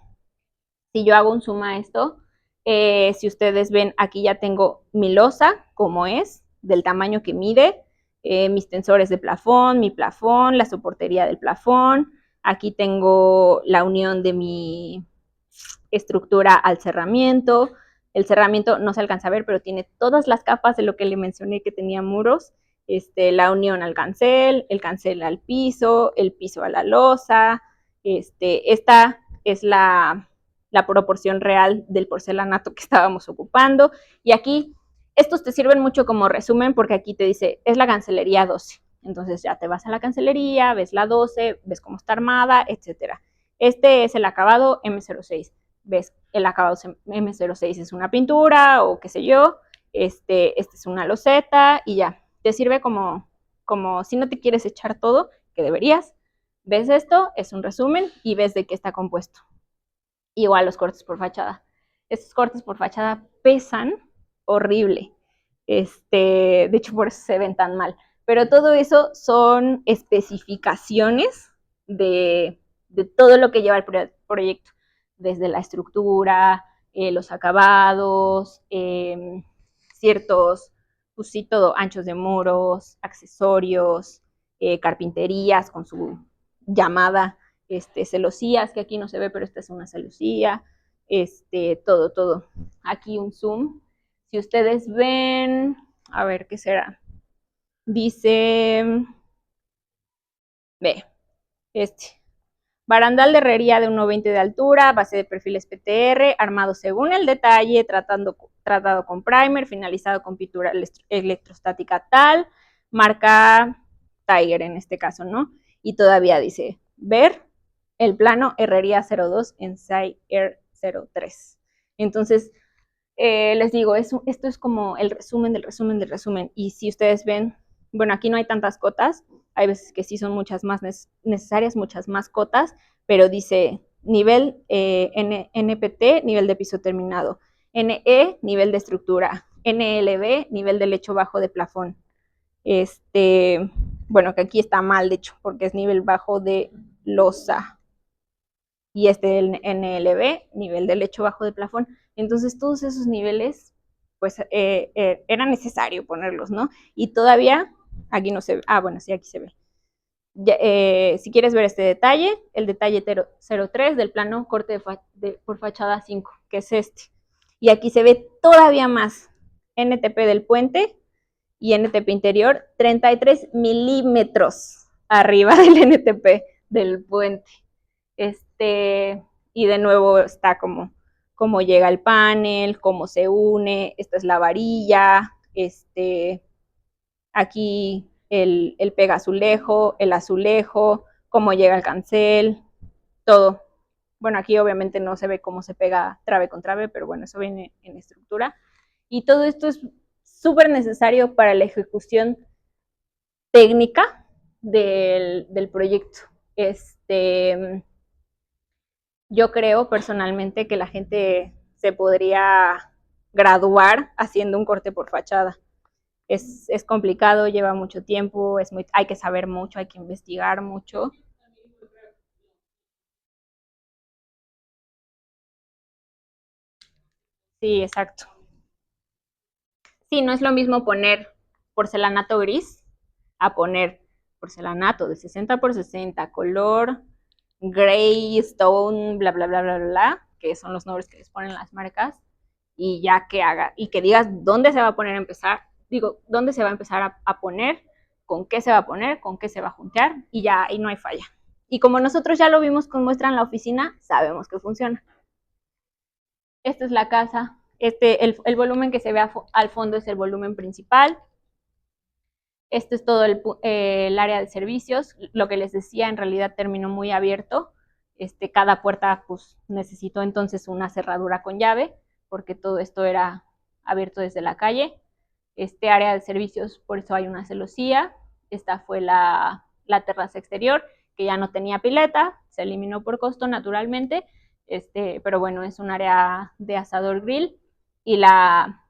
Speaker 2: Si yo hago un zoom a esto, si ustedes ven, aquí ya tengo mi losa, como es, del tamaño que mide, mis tensores de plafón, mi plafón, la soportería del plafón. Aquí tengo la unión de mi estructura al cerramiento. El cerramiento no se alcanza a ver, pero tiene todas las capas de lo que le mencioné que tenía muros. La unión al cancel, el cancel al piso, el piso a la losa. Esta es la proporción real del porcelanato que estábamos ocupando. Y aquí, estos te sirven mucho como resumen porque aquí te dice, es la cancelería 12. Entonces ya te vas a la cancelería, ves la 12, ves cómo está armada, etcétera. Este es el acabado M06. Ves, el acabado M06 es una pintura o qué sé yo. Este es una loseta y ya. Te sirve como si no te quieres echar todo, que deberías. Ves esto, es un resumen y ves de qué está compuesto. Igual los cortes por fachada. Estos cortes por fachada pesan horrible. De hecho, por eso se ven tan mal. Pero todo eso son especificaciones de todo lo que lleva el proyecto. Desde la estructura, los acabados, ciertos, pues sí, todo, anchos de muros, accesorios, carpinterías con su llamada, celosías, que aquí no se ve, pero esta es una celosía, todo. Aquí un zoom. Si ustedes ven, a ver, ¿qué será? Dice, ve, barandal de herrería de 1,20 de altura, base de perfiles PTR, armado según el detalle, tratado con primer, finalizado con pintura electrostática tal, marca Tiger en este caso, ¿no? Y todavía dice, ver el plano herrería 02 en SAI Air 03. Entonces, les digo, esto es como el resumen del resumen del resumen. Y si ustedes ven, bueno, aquí no hay tantas cotas, hay veces que sí son muchas más necesarias, muchas más cotas, pero dice nivel NPT, nivel de piso terminado, NE, nivel de estructura, NLB, nivel de lecho bajo de plafón. Bueno, que aquí está mal, de hecho, porque es nivel bajo de losa. Y el NLB, nivel de lecho bajo de plafón. Entonces, todos esos niveles, pues, era necesario ponerlos, ¿no? Y todavía, aquí no se ve, bueno, sí, aquí se ve. Ya, si quieres ver este detalle, el detalle 03 del plano corte por fachada 5, que es este. Y aquí se ve todavía más NTP del puente y NTP interior, 33 milímetros arriba del NTP del puente. Y de nuevo está cómo llega el panel, cómo se une, esta es la varilla, aquí el pega azulejo, el azulejo, cómo llega el cancel, todo. Bueno, aquí obviamente no se ve cómo se pega trave con trave, pero bueno, eso viene en estructura. Y todo esto es súper necesario para la ejecución técnica del proyecto. Yo creo personalmente que la gente se podría graduar haciendo un corte por fachada. Es complicado, lleva mucho tiempo, hay que saber mucho, hay que investigar mucho. Sí, exacto. Sí, no es lo mismo poner porcelanato gris a poner porcelanato de 60 por 60, color gray, stone, bla, bla, bla, bla, bla, que son los nombres que les ponen las marcas, y ya que haga, y que digas dónde se va a poner a empezar, digo, dónde se va a empezar a poner, con qué se va a poner, con qué se va a juntar, y ya ahí no hay falla. Y como nosotros ya lo vimos con muestra en la oficina, sabemos que funciona. Esta es la casa. El volumen que se ve al fondo es el volumen principal. Este es todo el área de servicios. Lo que les decía, en realidad terminó muy abierto. Cada puerta pues, necesitó entonces una cerradura con llave, porque todo esto era abierto desde la calle. Este área de servicios, por eso hay una celosía. Esta fue la terraza exterior, que ya no tenía pileta, se eliminó por costo naturalmente, pero bueno, es un área de asador grill, y la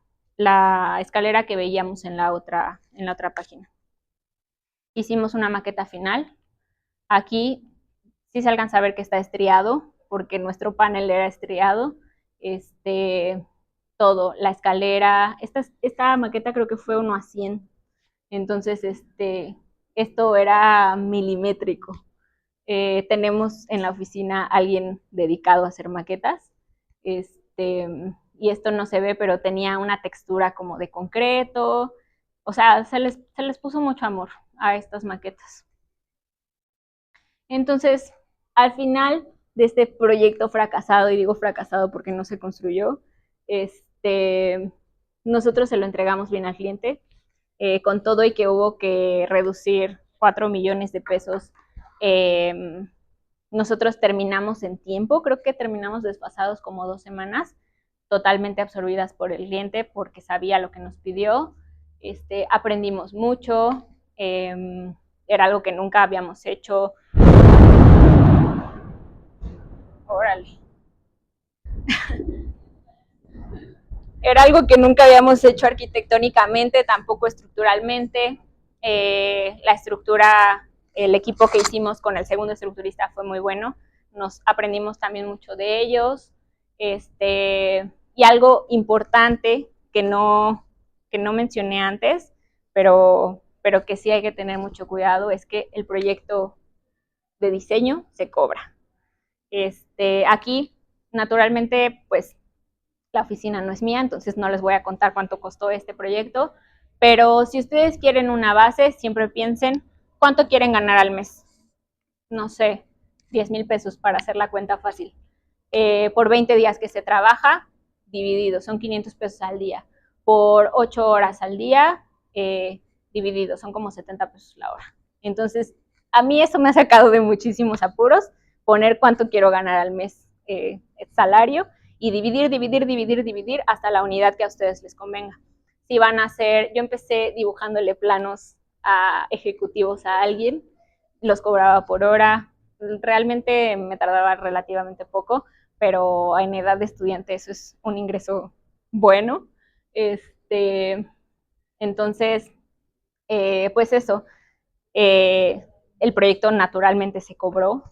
Speaker 2: escalera que veíamos en la otra página. Hicimos una maqueta final. Aquí sí se alcanza a ver que está estriado, porque nuestro panel era estriado. Todo, la escalera, esta maqueta creo que fue 1:100. Entonces, esto era milimétrico. Tenemos en la oficina a alguien dedicado a hacer maquetas. Y esto no se ve, pero tenía una textura como de concreto. O sea, se les puso mucho amor a estas maquetas. Entonces, al final de este proyecto fracasado, y digo fracasado porque no se construyó, nosotros se lo entregamos bien al cliente, con todo y que hubo que reducir 4 millones de pesos. Nosotros terminamos en tiempo, creo que terminamos desfasados como 2 semanas, totalmente absorbidas por el cliente porque sabía lo que nos pidió. Aprendimos mucho, era algo que nunca habíamos hecho. Órale. Era algo que nunca habíamos hecho arquitectónicamente, tampoco estructuralmente. La estructura, el equipo que hicimos con el segundo estructurista fue muy bueno. Nos aprendimos también mucho de ellos. Y algo importante que no mencioné antes, pero que sí hay que tener mucho cuidado, es que el proyecto de diseño se cobra. Aquí, naturalmente, pues la oficina no es mía, entonces no les voy a contar cuánto costó este proyecto, pero si ustedes quieren una base, siempre piensen cuánto quieren ganar al mes. No sé, 10,000 pesos para hacer la cuenta fácil. Por 20 días que se trabaja, dividido, son 500 pesos al día. Por 8 horas al día, dividido, son como 70 pesos la hora. Entonces, a mí eso me ha sacado de muchísimos apuros, poner cuánto quiero ganar al mes salario, y dividir hasta la unidad que a ustedes les convenga. Si van a hacer, yo empecé dibujándole planos a ejecutivos a alguien, los cobraba por hora, realmente me tardaba relativamente poco, pero en edad de estudiante eso es un ingreso bueno. Entonces, pues eso, el proyecto naturalmente se cobró,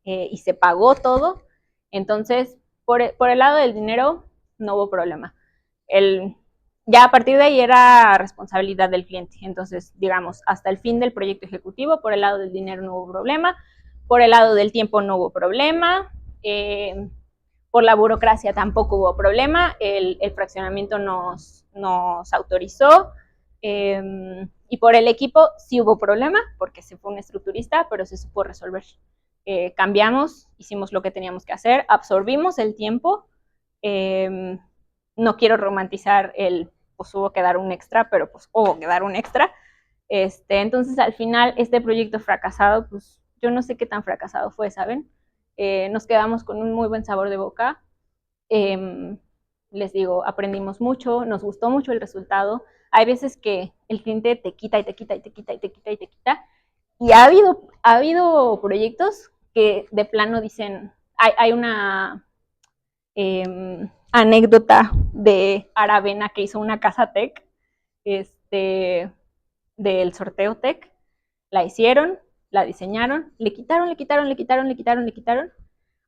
Speaker 2: y se pagó todo. Entonces, por el lado del dinero no hubo problema. Ya a partir de ahí era responsabilidad del cliente. Entonces, digamos, hasta el fin del proyecto ejecutivo, por el lado del dinero no hubo problema, por el lado del tiempo no hubo problema, por la burocracia tampoco hubo problema, el fraccionamiento nos autorizó, y por el equipo sí hubo problema, porque se fue un estructurista, pero se supo resolver. Cambiamos, hicimos lo que teníamos que hacer, absorbimos el tiempo. No quiero romantizar pues hubo que dar un extra, pero pues hubo que dar un extra. Entonces al final este proyecto fracasado, pues yo no sé qué tan fracasado fue, ¿saben? Nos quedamos con un muy buen sabor de boca. les digo, aprendimos mucho, nos gustó mucho el resultado. Hay veces que el cliente te quita y te quita y te quita y te quita y te quita. Y ha habido proyectos que de plano dicen, hay una anécdota de Aravena que hizo una casa tech, del sorteo tech, la hicieron, la diseñaron, le quitaron,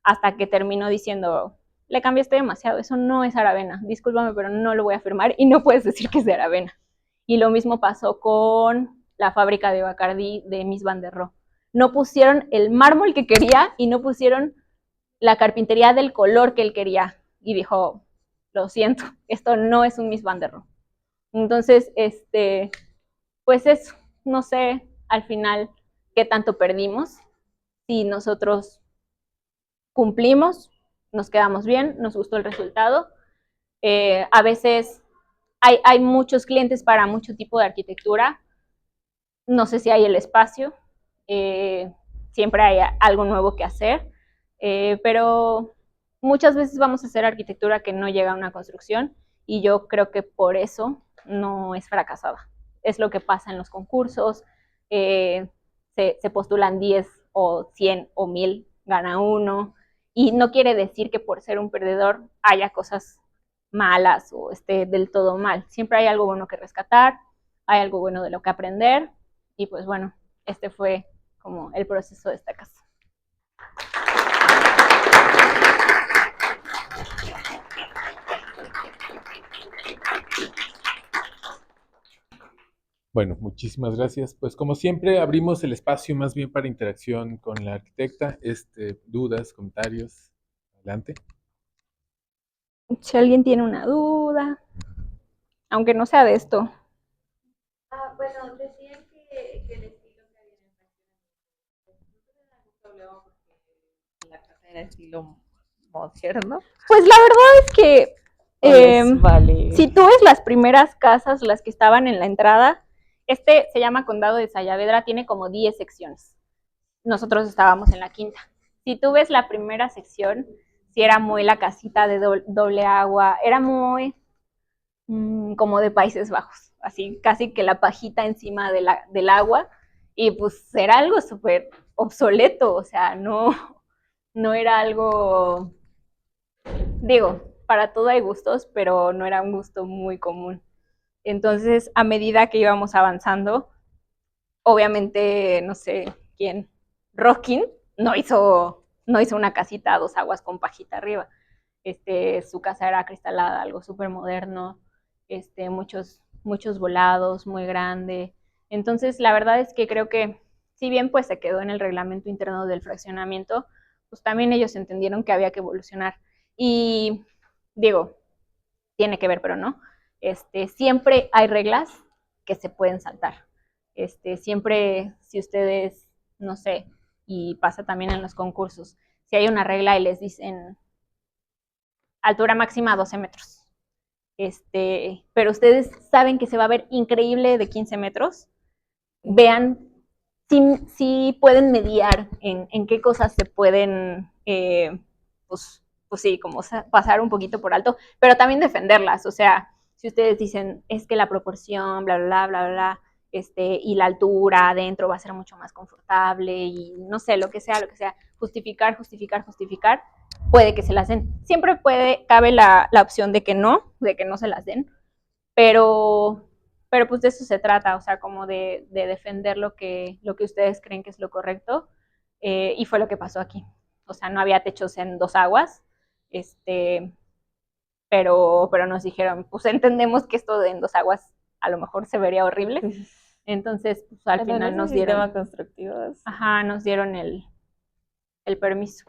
Speaker 2: hasta que terminó diciendo, le cambiaste demasiado, eso no es Aravena, discúlpame, pero no lo voy a firmar y no puedes decir que es de Aravena. Y lo mismo pasó con la fábrica de Bacardí de Miss Van der Rohe. No pusieron el mármol que quería y no pusieron la carpintería del color que él quería. Y dijo, lo siento, esto no es un Miss Van der Rohe. Entonces, pues eso, no sé al final qué tanto perdimos, si nosotros cumplimos, nos quedamos bien, nos gustó el resultado. A veces hay muchos clientes para mucho tipo de arquitectura, no sé si hay el espacio, siempre hay algo nuevo que hacer, pero muchas veces vamos a hacer arquitectura que no llega a una construcción y yo creo que por eso no es fracasada. Es lo que pasa en los concursos, se postulan 10 o 100 o 1000, gana uno, y no quiere decir que por ser un perdedor haya cosas malas o esté del todo mal. Siempre hay algo bueno que rescatar, hay algo bueno de lo que aprender, y pues bueno, este fue como el proceso de esta casa.
Speaker 1: Bueno, muchísimas gracias. Pues como siempre, abrimos el espacio más bien para interacción con la arquitecta. Dudas, comentarios, adelante.
Speaker 2: Si alguien tiene una duda, aunque no sea de esto.
Speaker 3: Bueno, decían que el estilo que había en el ¿no tenían algún problema porque la casa era estilo moderno?
Speaker 2: Pues la verdad es que
Speaker 3: Vale.
Speaker 2: si tú ves las primeras casas, las que estaban en la entrada, se llama Condado de Sayavedra, tiene como 10 secciones. Nosotros estábamos en la quinta. Si tú ves la primera sección, sí era muy la casita de doble agua, era muy como de Países Bajos, así casi que la pajita encima del agua, y pues era algo súper obsoleto, o sea, no era algo, digo, para todo hay gustos, pero no era un gusto muy común. Entonces, a medida que íbamos avanzando, obviamente, no sé quién, Rockin no hizo una casita a 2 aguas con pajita arriba. Su casa era acristalada, algo súper moderno, muchos volados, muy grande. Entonces, la verdad es que creo que, si bien pues se quedó en el reglamento interno del fraccionamiento, pues también ellos entendieron que había que evolucionar. Y digo, tiene que ver, pero no. Siempre hay reglas que se pueden saltar. Siempre, si ustedes, no sé, y pasa también en los concursos, si hay una regla y les dicen altura máxima 12 metros, pero ustedes saben que se va a ver increíble de 15 metros, vean si pueden mediar en qué cosas se pueden, pues sí, como pasar un poquito por alto, pero también defenderlas. O sea, si ustedes dicen, es que la proporción, bla, bla, bla, bla, bla, y la altura adentro va a ser mucho más confortable, y no sé, lo que sea, justificar, puede que se las den. Siempre cabe la opción de que no se las den, pero pues de eso se trata, o sea, como de defender lo que ustedes creen que es lo correcto, y fue lo que pasó aquí. O sea, no había techos en 2 aguas, pero nos dijeron, pues entendemos que esto de en 2 aguas a lo mejor se vería horrible, entonces pues al final nos dieron,
Speaker 3: constructivos.
Speaker 2: nos dieron el permiso.